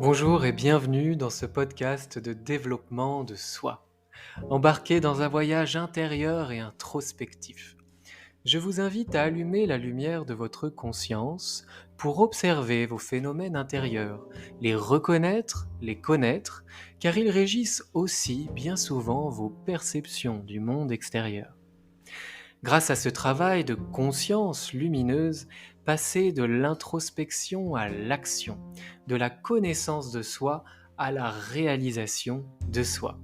Bonjour et bienvenue dans ce podcast de développement de soi. Embarqué dans un voyage intérieur et introspectif. Je vous invite à allumer la lumière de votre conscience pour observer vos phénomènes intérieurs, les reconnaître, les connaître, car ils régissent aussi bien souvent vos perceptions du monde extérieur. Grâce à ce travail de conscience lumineuse, passer de l'introspection à l'action, de la connaissance de soi à la réalisation de soi,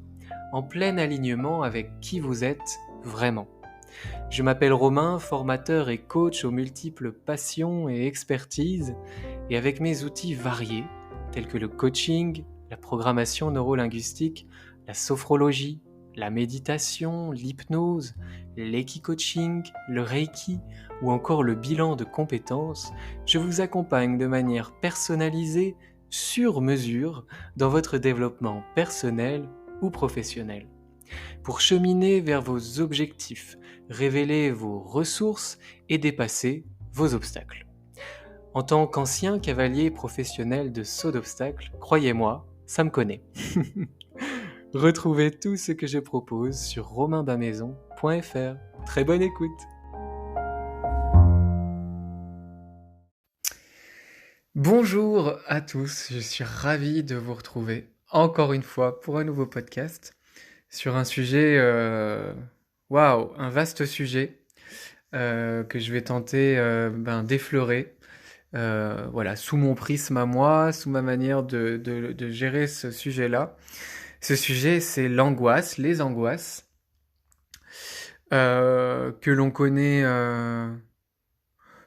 en plein alignement avec qui vous êtes vraiment. Je m'appelle Romain, formateur et coach aux multiples passions et expertises, et avec mes outils variés, tels que le coaching, la programmation neurolinguistique, la sophrologie, la méditation, l'hypnose, l'equi-coaching, le reiki ou encore le bilan de compétences, je vous accompagne de manière personnalisée, sur mesure, dans votre développement personnel ou professionnel. Pour cheminer vers vos objectifs, révéler vos ressources et dépasser vos obstacles. En tant qu'ancien cavalier professionnel de saut d'obstacles, croyez-moi, ça me connaît. Retrouvez tout ce que je propose sur romainbamaison.fr. Très bonne écoute. Bonjour à tous, je suis ravi de vous retrouver encore une fois pour un nouveau podcast sur un sujet, un vaste sujet que je vais tenter d'effleurer. Sous mon prisme à moi, sous ma manière de gérer ce sujet-là. Ce sujet, c'est l'angoisse, les angoisses, que l'on connaît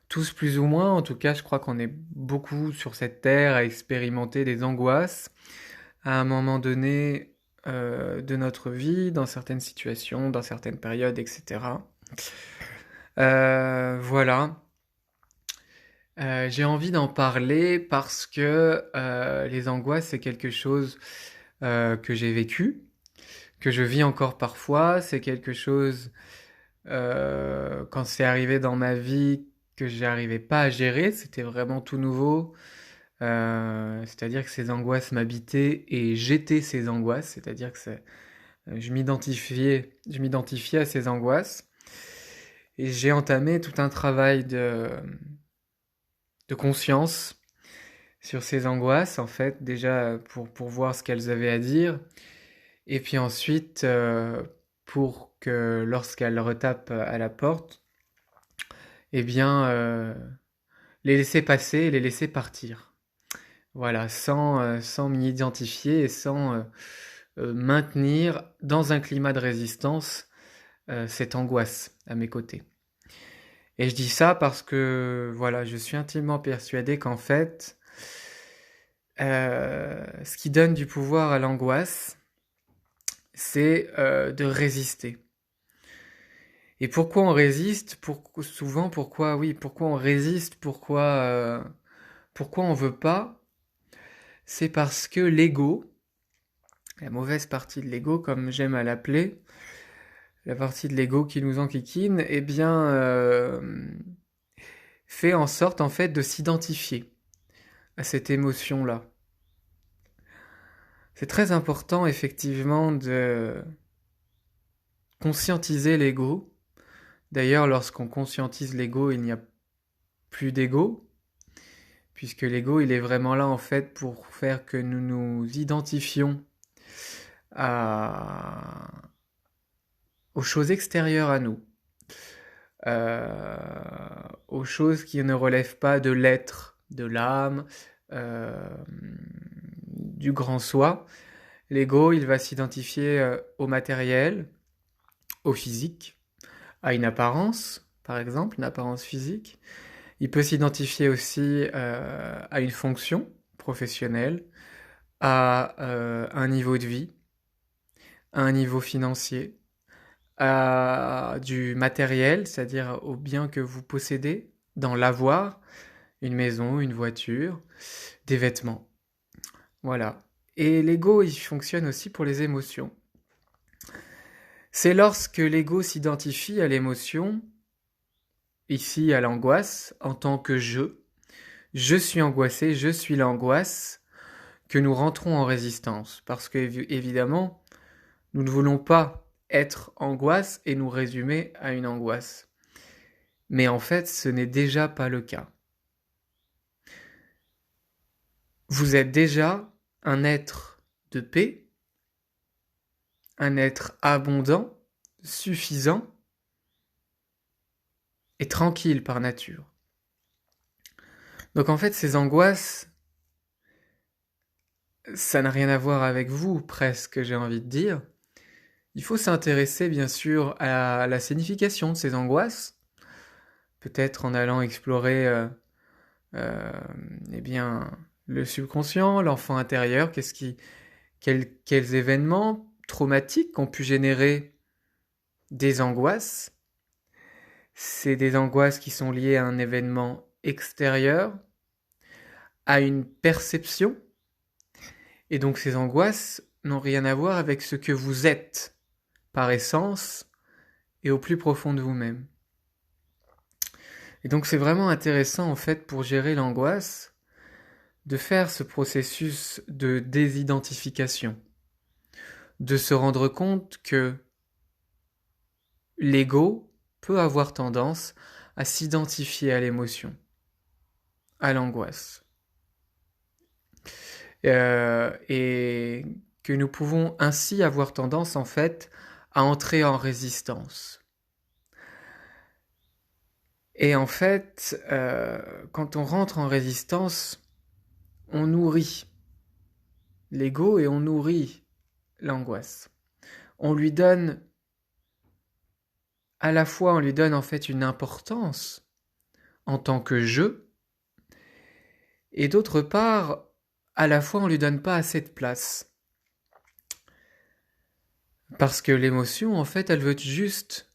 tous plus ou moins. En tout cas, je crois qu'on est beaucoup sur cette terre à expérimenter des angoisses à un moment donné de notre vie, dans certaines situations, dans certaines périodes, etc. Voilà. J'ai envie d'en parler parce que les angoisses, c'est quelque chose que j'ai vécu, que je vis encore parfois. C'est quelque chose, quand c'est arrivé dans ma vie, que j'arrivais pas à gérer. C'était vraiment tout nouveau. C'est-à-dire que ces angoisses m'habitaient et j'étais ces angoisses. C'est-à-dire que je m'identifiais à ces angoisses. Et j'ai entamé tout un travail de conscience sur ces angoisses, en fait, déjà pour voir ce qu'elles avaient à dire, et puis ensuite pour que lorsqu'elles retapent à la porte, eh bien, les laisser passer et les laisser partir. Voilà, sans m'y identifier et sans maintenir dans un climat de résistance cette angoisse à mes côtés. Et je dis ça parce que, voilà, je suis intimement persuadé qu'en fait, ce qui donne du pouvoir à l'angoisse, c'est de résister. Et pourquoi on résiste? Pourquoi on résiste? Pourquoi on veut pas? C'est parce que l'ego, la mauvaise partie de l'ego, comme j'aime à l'appeler, la partie de l'ego qui nous enquiquine, eh bien, fait en sorte, en fait, de s'identifier à cette émotion-là. C'est très important, effectivement, de conscientiser l'ego. D'ailleurs, lorsqu'on conscientise l'ego, il n'y a plus d'ego, puisque l'ego, il est vraiment là, en fait, pour faire que nous nous identifions aux choses extérieures à nous, aux choses qui ne relèvent pas de l'être, de l'âme, du grand soi. L'ego, il va s'identifier au matériel, au physique, à une apparence, par exemple, une apparence physique. Il peut s'identifier aussi à une fonction professionnelle, à un niveau de vie, à un niveau financier, à du matériel, c'est-à-dire aux biens que vous possédez, dans l'avoir, une maison, une voiture, des vêtements. Voilà. Et l'ego, il fonctionne aussi pour les émotions. C'est lorsque l'ego s'identifie à l'émotion, ici à l'angoisse, en tant que je suis angoissé, je suis l'angoisse, que nous rentrons en résistance, parce que évidemment, nous ne voulons pas être angoisse et nous résumer à une angoisse. Mais en fait, ce n'est déjà pas le cas. Vous êtes déjà un être de paix, un être abondant, suffisant et tranquille par nature. Donc en fait, ces angoisses, ça n'a rien à voir avec vous, presque, j'ai envie de dire. Il faut s'intéresser, bien sûr, à la signification de ces angoisses, peut-être en allant explorer euh, eh bien, le subconscient, l'enfant intérieur, quels événements traumatiques ont pu générer des angoisses. C'est des angoisses qui sont liées à un événement extérieur, à une perception, et donc ces angoisses n'ont rien à voir avec ce que vous êtes, par essence, et au plus profond de vous-même. Et donc c'est vraiment intéressant en fait pour gérer l'angoisse de faire ce processus de désidentification, de se rendre compte que l'ego peut avoir tendance à s'identifier à l'émotion, à l'angoisse. Et que nous pouvons ainsi avoir tendance en fait à entrer en résistance. Et en fait, quand on rentre en résistance, on nourrit l'ego et on nourrit l'angoisse. On lui donne, à la fois on lui donne en fait une importance en tant que je, et d'autre part, à la fois on lui donne pas assez de place. Parce que l'émotion, en fait, elle veut juste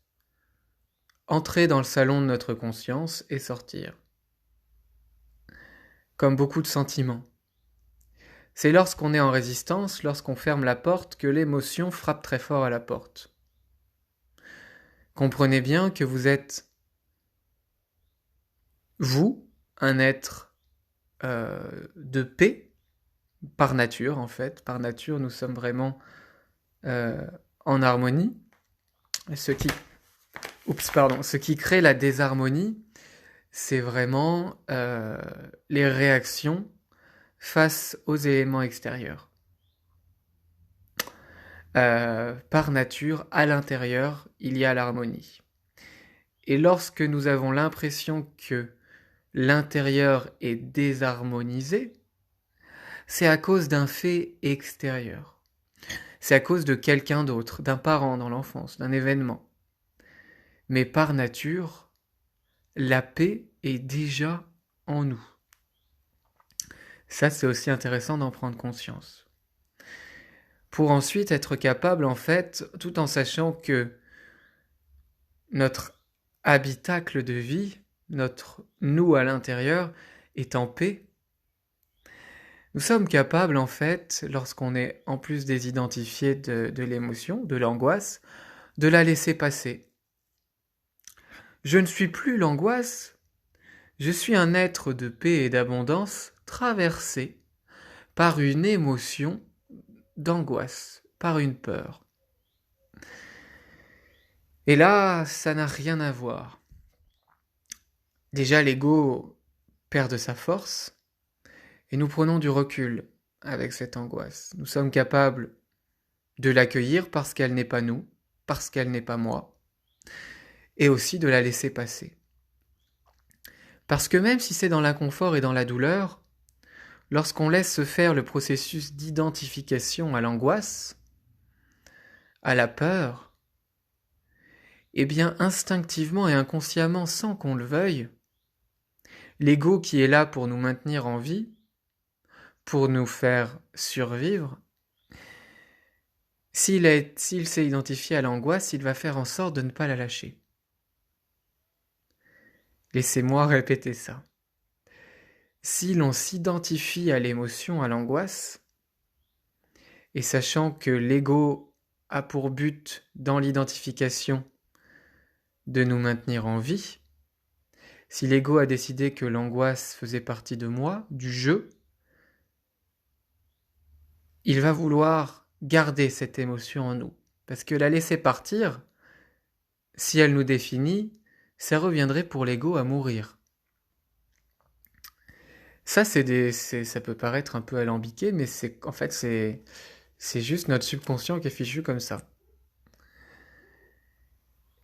entrer dans le salon de notre conscience et sortir. Comme beaucoup de sentiments. C'est lorsqu'on est en résistance, lorsqu'on ferme la porte, que l'émotion frappe très fort à la porte. Comprenez bien que vous êtes, vous, un être de paix, par nature en fait. Par nature, nous sommes vraiment en harmonie. Ce qui crée la désharmonie, c'est vraiment les réactions face aux éléments extérieurs. Par nature, à l'intérieur, il y a l'harmonie. Et lorsque nous avons l'impression que l'intérieur est désharmonisé, c'est à cause d'un fait extérieur. C'est à cause de quelqu'un d'autre, d'un parent dans l'enfance, d'un événement. Mais par nature, la paix est déjà en nous. Ça, c'est aussi intéressant d'en prendre conscience. Pour ensuite être capable, en fait, tout en sachant que notre habitacle de vie, notre nous à l'intérieur, est en paix, nous sommes capables, en fait, lorsqu'on est en plus désidentifié de l'émotion, de l'angoisse, de la laisser passer. Je ne suis plus l'angoisse, je suis un être de paix et d'abondance traversé par une émotion d'angoisse, par une peur. Et là, ça n'a rien à voir. Déjà, l'ego perd de sa force, et nous prenons du recul avec cette angoisse. Nous sommes capables de l'accueillir parce qu'elle n'est pas nous, parce qu'elle n'est pas moi, et aussi de la laisser passer. Parce que même si c'est dans l'inconfort et dans la douleur, lorsqu'on laisse se faire le processus d'identification à l'angoisse, à la peur, eh bien instinctivement et inconsciemment, sans qu'on le veuille, l'ego qui est là pour nous maintenir en vie, pour nous faire survivre, s'il s'est identifié à l'angoisse, il va faire en sorte de ne pas la lâcher. Laissez-moi répéter ça. Si l'on s'identifie à l'émotion, à l'angoisse, et sachant que l'ego a pour but, dans l'identification, de nous maintenir en vie, si l'ego a décidé que l'angoisse faisait partie de moi, du jeu, il va vouloir garder cette émotion en nous. Parce que la laisser partir, si elle nous définit, ça reviendrait pour l'ego à mourir. Ça, ça peut paraître un peu alambiqué, mais en fait, c'est juste notre subconscient qui est fichu comme ça.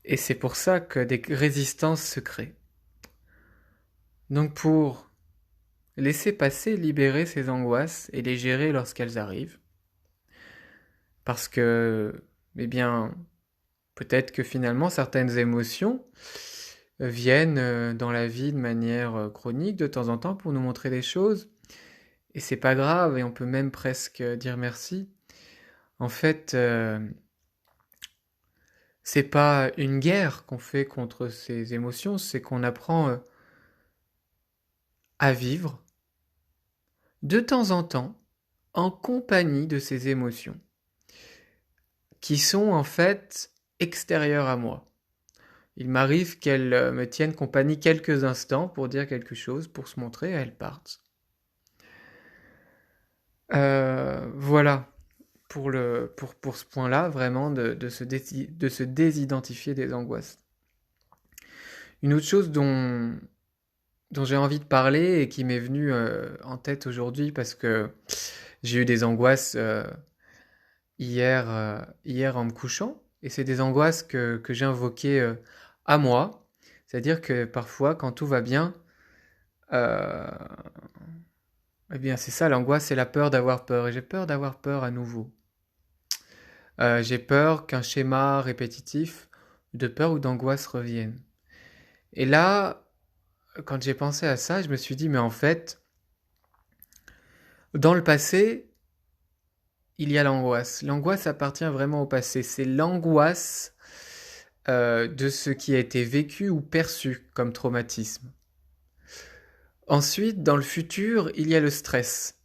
Et c'est pour ça que des résistances se créent. Donc pour laisser passer, libérer ces angoisses et les gérer lorsqu'elles arrivent, parce que, eh bien, peut-être que finalement certaines émotions viennent dans la vie de manière chronique de temps en temps pour nous montrer des choses, et c'est pas grave, et on peut même presque dire merci. En fait, c'est pas une guerre qu'on fait contre ces émotions, c'est qu'on apprend à vivre de temps en temps en compagnie de ces émotions qui sont en fait extérieures à moi. Il m'arrive qu'elles me tiennent compagnie quelques instants pour dire quelque chose, pour se montrer, et elles partent. Voilà, pour ce point-là, vraiment, de se désidentifier des angoisses. Une autre chose dont j'ai envie de parler et qui m'est venue en tête aujourd'hui parce que j'ai eu des angoisses hier en me couchant, et c'est des angoisses que j'ai invoquées à moi. C'est-à-dire que parfois, quand tout va bien, euh, eh bien c'est ça, l'angoisse, c'est la peur d'avoir peur, et j'ai peur d'avoir peur à nouveau. J'ai peur qu'un schéma répétitif de peur ou d'angoisse revienne. Et là, quand j'ai pensé à ça, je me suis dit, mais en fait, dans le passé, il y a l'angoisse. L'angoisse appartient vraiment au passé. C'est l'angoisse de ce qui a été vécu ou perçu comme traumatisme. Ensuite, dans le futur, il y a le stress.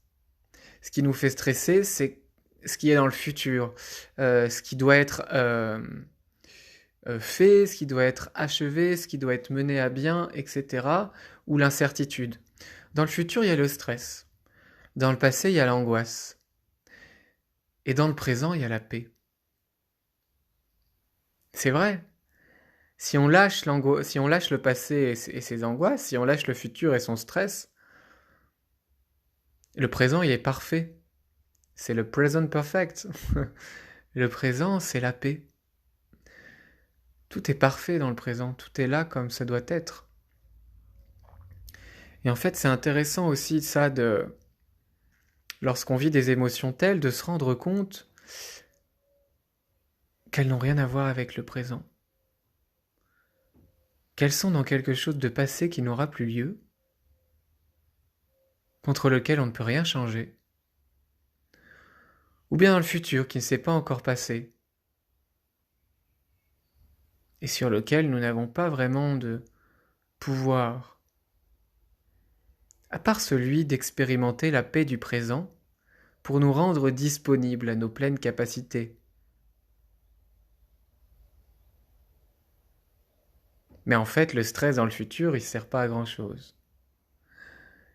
Ce qui nous fait stresser, c'est ce qui est dans le futur, ce qui doit être fait, ce qui doit être achevé, ce qui doit être mené à bien, etc. Ou l'incertitude. Dans le futur, il y a le stress. Dans le passé, il y a l'angoisse. Et dans le présent, il y a la paix. C'est vrai. Si on lâche le passé et ses angoisses, si on lâche le futur et son stress, le présent, il est parfait. C'est le present perfect. Le présent, c'est la paix. Tout est parfait dans le présent, tout est là comme ça doit être. Et en fait, c'est intéressant aussi ça lorsqu'on vit des émotions telles, de se rendre compte qu'elles n'ont rien à voir avec le présent. Qu'elles sont dans quelque chose de passé qui n'aura plus lieu, contre lequel on ne peut rien changer, ou bien dans le futur qui ne s'est pas encore passé, et sur lequel nous n'avons pas vraiment de pouvoir, à part celui d'expérimenter la paix du présent pour nous rendre disponibles à nos pleines capacités. Mais en fait, le stress dans le futur, il ne sert pas à grand-chose.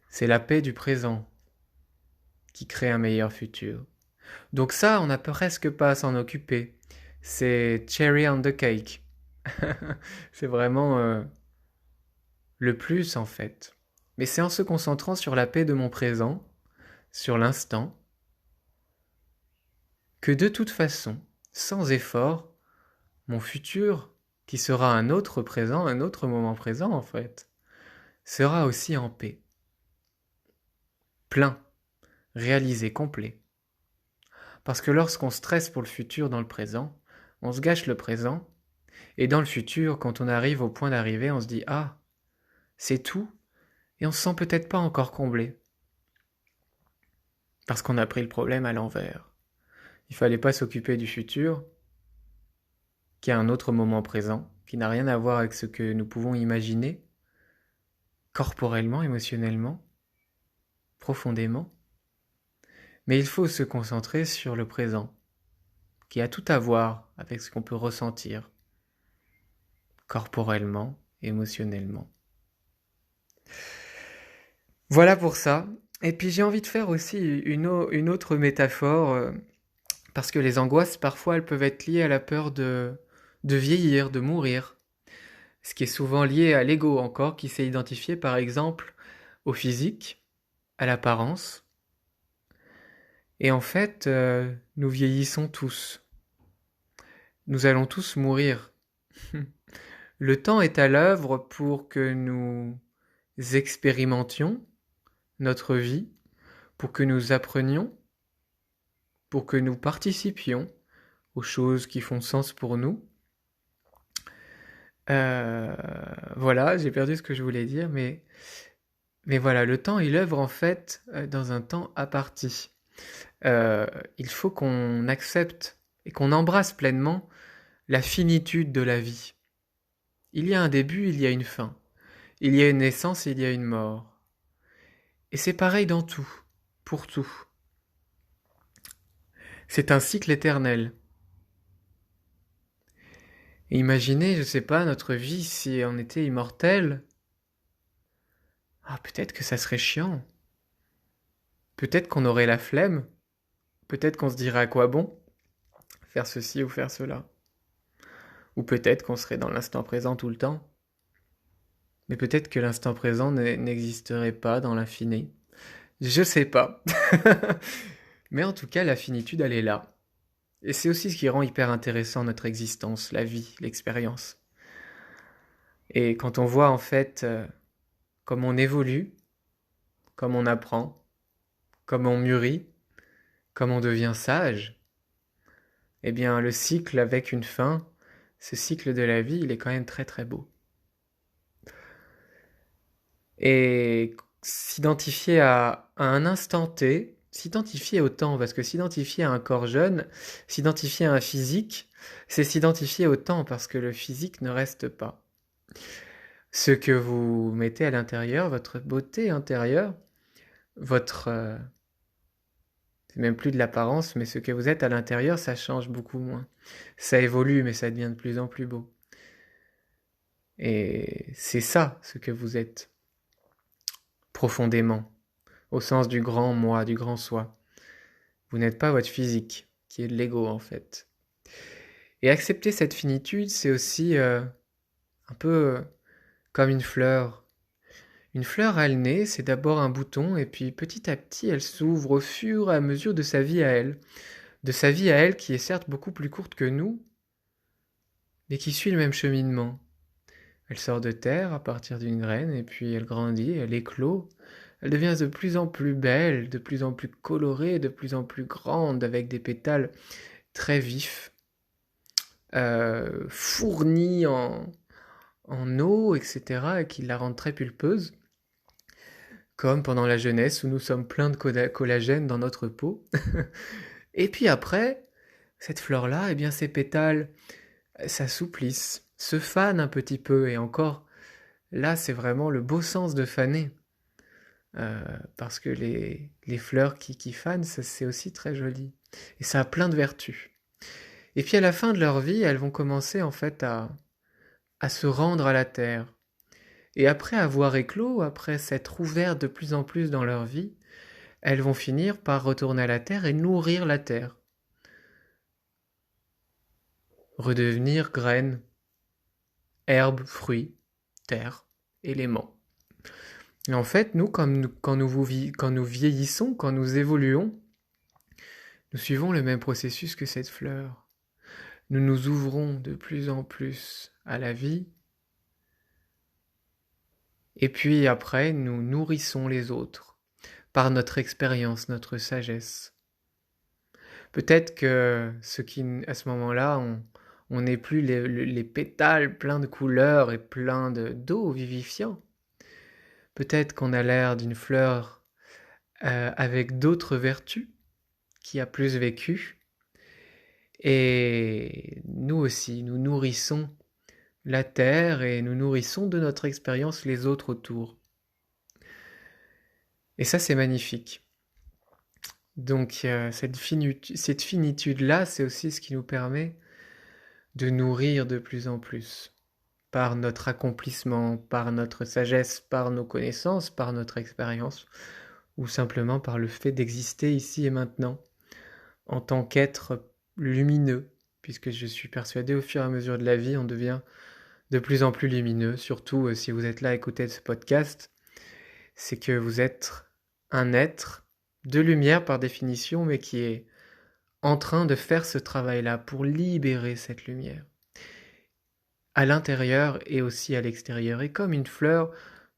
C'est la paix du présent qui crée un meilleur futur. Donc ça, on n'a presque pas à s'en occuper. C'est cherry on the cake. C'est vraiment le plus en fait. Mais c'est en se concentrant sur la paix de mon présent, sur l'instant, que de toute façon, sans effort, mon futur, qui sera un autre présent, un autre moment présent en fait, sera aussi en paix. Plein, réalisé, complet. Parce que lorsqu'on stresse pour le futur dans le présent, on se gâche le présent, et dans le futur, quand on arrive au point d'arrivée, on se dit « Ah, c'est tout ?» et on se sent peut-être pas encore comblé. Parce qu'on a pris le problème à l'envers. Il fallait pas s'occuper du futur, qui a un autre moment présent, qui n'a rien à voir avec ce que nous pouvons imaginer, corporellement, émotionnellement, profondément. Mais il faut se concentrer sur le présent, qui a tout à voir avec ce qu'on peut ressentir, corporellement, émotionnellement. Voilà pour ça. Et puis j'ai envie de faire aussi une autre métaphore, parce que les angoisses, parfois, elles peuvent être liées à la peur de vieillir, de mourir. Ce qui est souvent lié à l'ego encore, qui s'est identifié par exemple au physique, à l'apparence. Et en fait, nous vieillissons tous. Nous allons tous mourir. Le temps est à l'œuvre pour que nous expérimentions notre vie, pour que nous apprenions, pour que nous participions aux choses qui font sens pour nous. Euh, voilà, j'ai perdu ce que je voulais dire, mais voilà, le temps, il œuvre en fait dans un temps aparti. Euh, il faut qu'on accepte et qu'on embrasse pleinement la finitude de la vie. Il y a un début, il y a une fin. Il y a une naissance, il y a une mort. Et c'est pareil dans tout, pour tout. C'est un cycle éternel. Et imaginez, je sais pas, notre vie, si on était immortel, ah, peut-être que ça serait chiant. Peut-être qu'on aurait la flemme. Peut-être qu'on se dirait à quoi bon faire ceci ou faire cela. Ou peut-être qu'on serait dans l'instant présent tout le temps. Mais peut-être que l'instant présent n'existerait pas dans l'infini. Je sais pas. Mais en tout cas, la finitude, elle est là. Et c'est aussi ce qui rend hyper intéressant notre existence, la vie, l'expérience. Et quand on voit en fait comme on évolue, comme on apprend, comme on mûrit, comme on devient sage, eh bien le cycle avec une fin, ce cycle de la vie, il est quand même très très beau. Et s'identifier à un instant T, s'identifier au temps, parce que s'identifier à un corps jeune, s'identifier à un physique, c'est s'identifier au temps, parce que le physique ne reste pas. Ce que vous mettez à l'intérieur, votre beauté intérieure, votre... c'est même plus de l'apparence, mais ce que vous êtes à l'intérieur, ça change beaucoup moins. Ça évolue, mais ça devient de plus en plus beau. Et c'est ça, ce que vous êtes, profondément, au sens du grand moi, du grand soi. Vous n'êtes pas votre physique, qui est de l'ego en fait. Et accepter cette finitude, c'est aussi un peu comme une fleur. Une fleur, elle naît, c'est d'abord un bouton, et puis petit à petit, elle s'ouvre au fur et à mesure de sa vie à elle. De sa vie à elle, qui est certes beaucoup plus courte que nous, mais qui suit le même cheminement. Elle sort de terre à partir d'une graine, et puis elle grandit, elle éclot. Elle devient de plus en plus belle, de plus en plus colorée, de plus en plus grande, avec des pétales très vifs, fournis en eau, etc., et qui la rendent très pulpeuse, comme pendant la jeunesse où nous sommes pleins de collagène dans notre peau. Et puis après, cette fleur-là, eh bien, ses pétales s'assouplissent, se fanent un petit peu, et encore, là, c'est vraiment le beau sens de faner. Parce que les fleurs qui fanent, c'est aussi très joli. Et ça a plein de vertus. Et puis à la fin de leur vie, elles vont commencer en fait à se rendre à la terre. Et après avoir éclos, après s'être ouvertes de plus en plus dans leur vie, elles vont finir par retourner à la terre et nourrir la terre. Redevenir graines, herbes, fruits, terre, éléments. Et en fait, nous, quand nous vieillissons, quand nous évoluons, nous suivons le même processus que cette fleur. Nous nous ouvrons de plus en plus à la vie, et puis après, nous nourrissons les autres par notre expérience, notre sagesse. Peut-être que à ce moment-là, on n'est plus les pétales pleins de couleurs et pleins d'eau vivifiant. Peut-être qu'on a l'air d'une fleur avec d'autres vertus, qui a plus vécu. Et nous aussi, nous nourrissons la terre et nous nourrissons de notre expérience les autres autour. Et ça, c'est magnifique. Donc cette finitude-là, c'est aussi ce qui nous permet de nourrir de plus en plus, par notre accomplissement, par notre sagesse, par nos connaissances, par notre expérience, ou simplement par le fait d'exister ici et maintenant, en tant qu'être lumineux, puisque je suis persuadé au fur et à mesure de la vie, on devient de plus en plus lumineux, surtout si vous êtes là à écouter ce podcast, c'est que vous êtes un être de lumière par définition, mais qui est en train de faire ce travail-là pour libérer cette lumière, à l'intérieur et aussi à l'extérieur. Et comme une fleur,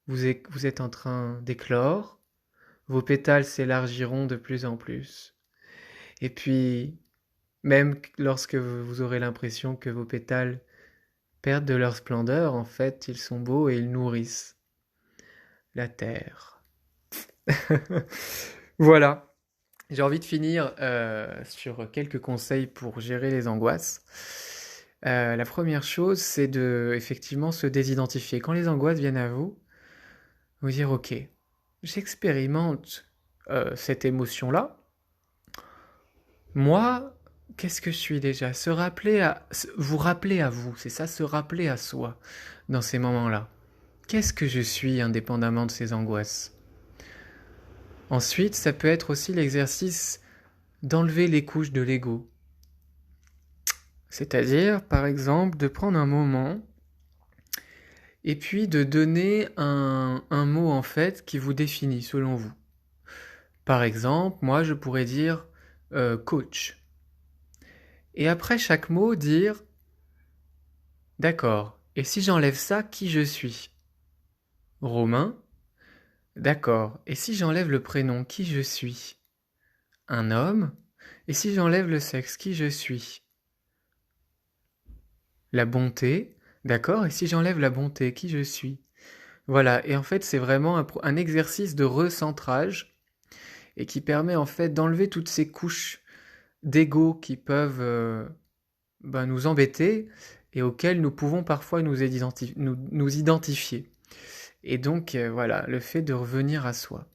vous êtes en train d'éclore, vos pétales s'élargiront de plus en plus. Et puis, même lorsque vous aurez l'impression que vos pétales perdent de leur splendeur, en fait, ils sont beaux et ils nourrissent la terre. Voilà. J'ai envie de finir sur quelques conseils pour gérer les angoisses. La première chose, c'est de effectivement se désidentifier. Quand les angoisses viennent à vous, vous dire ok, j'expérimente cette émotion-là. Moi, qu'est-ce que je suis déjà? Vous rappeler à vous, c'est ça, se rappeler à soi dans ces moments-là. Qu'est-ce que je suis indépendamment de ces angoisses? Ensuite, ça peut être aussi l'exercice d'enlever les couches de l'ego. C'est-à-dire, par exemple, de prendre un moment et puis de donner un mot en fait qui vous définit selon vous. Par exemple, moi je pourrais dire coach. Et après chaque mot, dire d'accord, et si j'enlève ça, qui je suis? Romain. D'accord, et si j'enlève le prénom, qui je suis? Un homme. Et si j'enlève le sexe, qui je suis? La bonté. D'accord, et si j'enlève la bonté, qui je suis? Voilà, et en fait c'est vraiment un exercice de recentrage et qui permet en fait d'enlever toutes ces couches d'ego qui peuvent nous embêter et auxquelles nous pouvons parfois nous identifier. Et donc voilà, le fait de revenir à soi.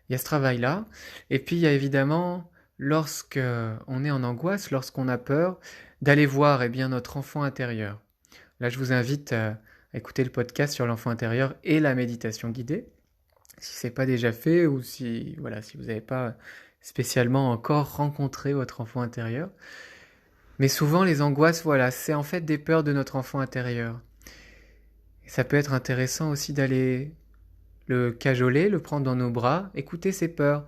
Il y a ce travail-là, et puis il y a évidemment, lorsque on est en angoisse, lorsqu'on a peur, d'aller voir notre enfant intérieur. Là je vous invite à écouter le podcast sur l'enfant intérieur et la méditation guidée, si ce n'est pas déjà fait ou si vous n'avez pas spécialement encore rencontré votre enfant intérieur. Mais souvent les angoisses, c'est en fait des peurs de notre enfant intérieur. Et ça peut être intéressant aussi d'aller le cajoler, le prendre dans nos bras, écouter ses peurs.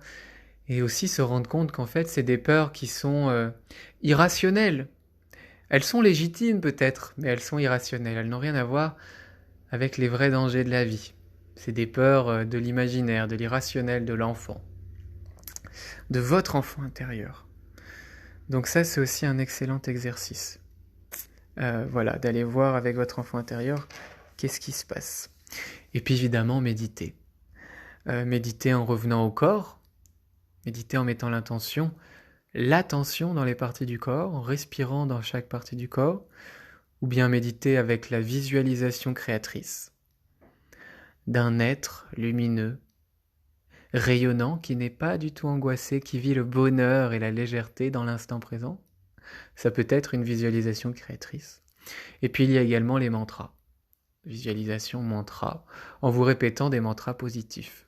Et aussi se rendre compte qu'en fait c'est des peurs qui sont irrationnelles. Elles sont légitimes peut-être, mais elles sont irrationnelles. Elles n'ont rien à voir avec les vrais dangers de la vie. C'est des peurs de l'imaginaire, de l'irrationnel de l'enfant. De votre enfant intérieur. Donc ça, c'est aussi un excellent exercice. D'aller voir avec votre enfant intérieur qu'est-ce qui se passe. Et puis évidemment, méditer. Méditer en revenant au corps. Méditer en mettant l'attention dans les parties du corps, en respirant dans chaque partie du corps. Ou bien méditer avec la visualisation créatrice d'un être lumineux, rayonnant, qui n'est pas du tout angoissé, qui vit le bonheur et la légèreté dans l'instant présent. Ça peut être une visualisation créatrice. Et puis il y a également les mantras. Visualisation, mantra, en vous répétant des mantras positifs.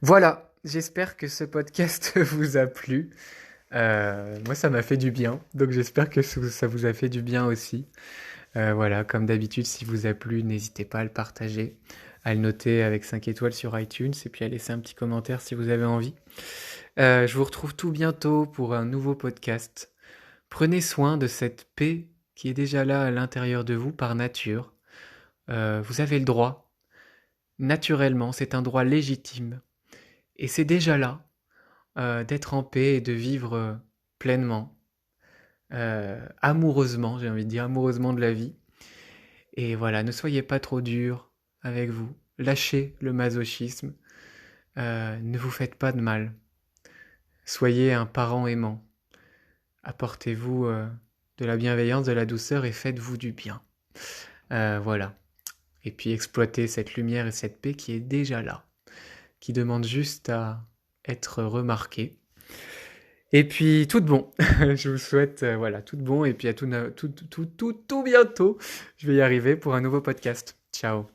Voilà, j'espère que ce podcast vous a plu. Moi, ça m'a fait du bien, donc j'espère que ça vous a fait du bien aussi. Comme d'habitude, si vous a plu, n'hésitez pas à le partager, à le noter avec 5 étoiles sur iTunes et puis à laisser un petit commentaire si vous avez envie. Je vous retrouve tout bientôt pour un nouveau podcast. Prenez soin de cette paix qui est déjà là à l'intérieur de vous par nature. Vous avez le droit, naturellement, c'est un droit légitime. Et c'est déjà là, d'être en paix et de vivre pleinement. Amoureusement, j'ai envie de dire amoureusement de la vie. Et voilà, ne soyez pas trop dur avec vous. Lâchez le masochisme. Ne vous faites pas de mal. Soyez un parent aimant. Apportez-vous de la bienveillance, de la douceur et faites-vous du bien. Et puis exploitez cette lumière et cette paix qui est déjà là, qui demande juste à être remarquée. Et puis, tout de bon. Je vous souhaite, tout de bon. Et puis, à tout bientôt. Je vais y arriver pour un nouveau podcast. Ciao.